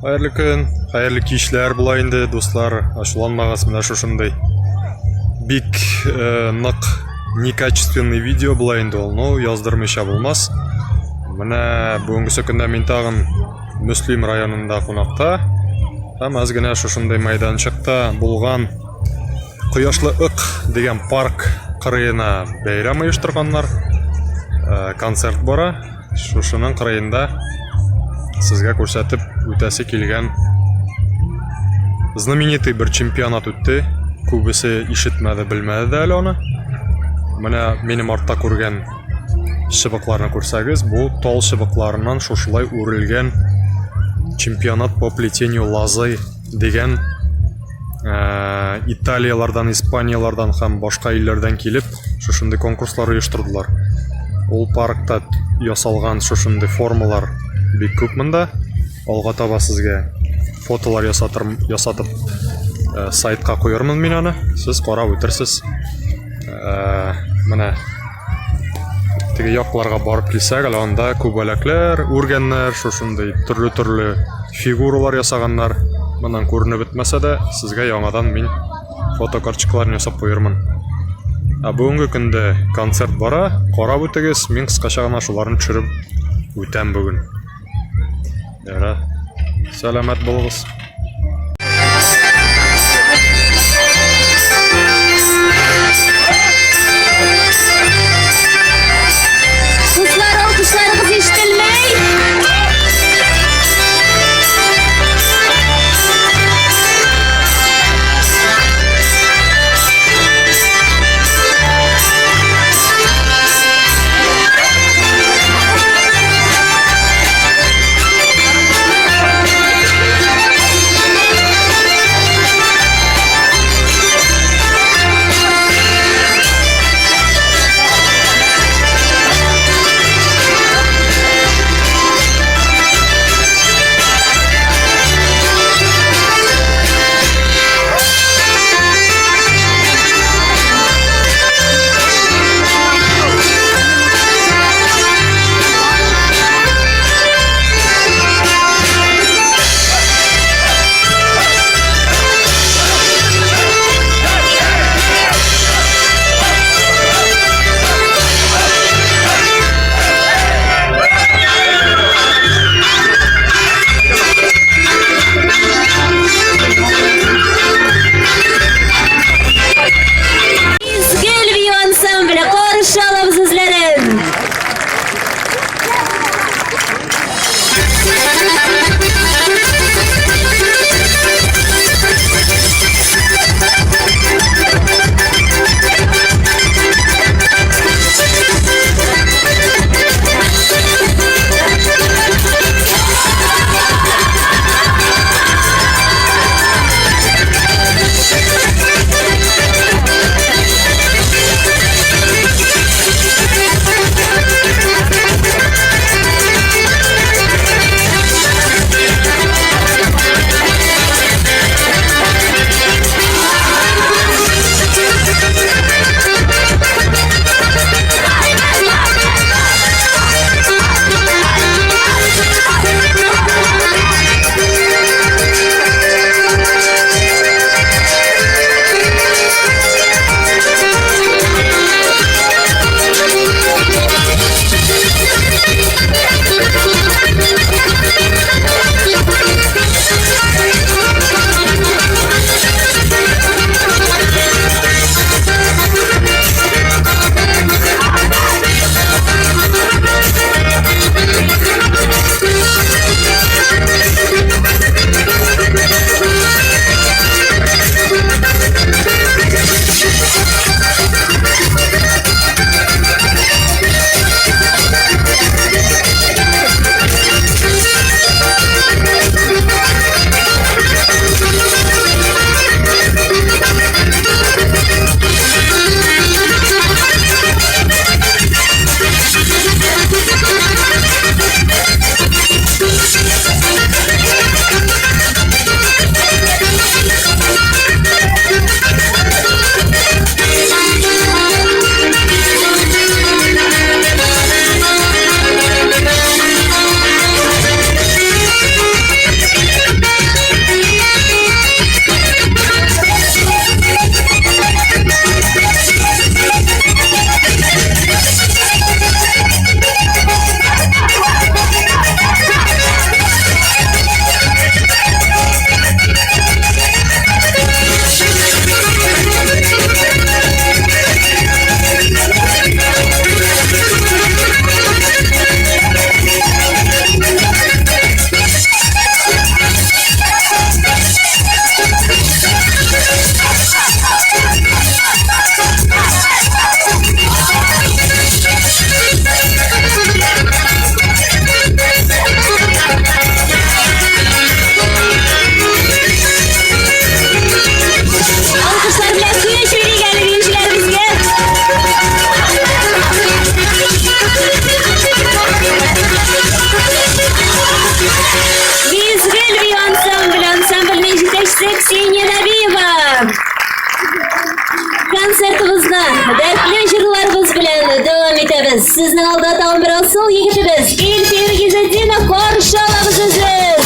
Хайырлы көн, хайырлы кичләр була инде, дуслар. Ачуланмагыз, менә шушындай бик нык некачественный видео була инде ул. Ну, яздырмыйча булмас. Менә бүгенге көндә мин тагын Мөслим районында кунакта. Һәм аз гына шушындай майданчыкта булган Кояшлы ык дигән парк кырыена бәйрәм оештырганнар. Концерт бара. Шушының кырыенда сезгә күрсәтеп үтәсе килгән знаменитый бер чемпионат үтте. Күбесе ишетмәде, белмәде дә әле аны. Менә минем артта күргән шыбыкларны күрсәгез, бу тал шыбыкларыннан шушылай үрелгән чемпионат по плетению лозы дигән Италиялардан, Испаниялардан һәм башка илләрдән килеп шушындай конкурслар оештырдылар. Ул паркта ясалган шушындай формалар бик күп монда. Алга таба сезгә фотолар ясатып сайтка куярмын мин аны. Сез карап үтерсез. Менә теге якларга барып килсәк, анда күбәләкләр, үргәннәр, шушындай төрле фигуралар ясаганнар. Моннан күренеп бетмәсә дә, сезгә яңадан мин фотокарточкаларын ясап куярмын. Бүгенге көндә концерт бара, карап үтегез, мин кыскача гына шуларны төшереп үтәм бүген. Ярар. Сәламәт булыгыз. Kızlar alkışlarımız işitilmey. Klassik Kseniya Nabiyeva. Konsertimizda dardli jurlarimiz bilan davom etamiz. Sizning oldida bir asıl yigitimiz Elfir Gizadina qarshi olamiz o'zi.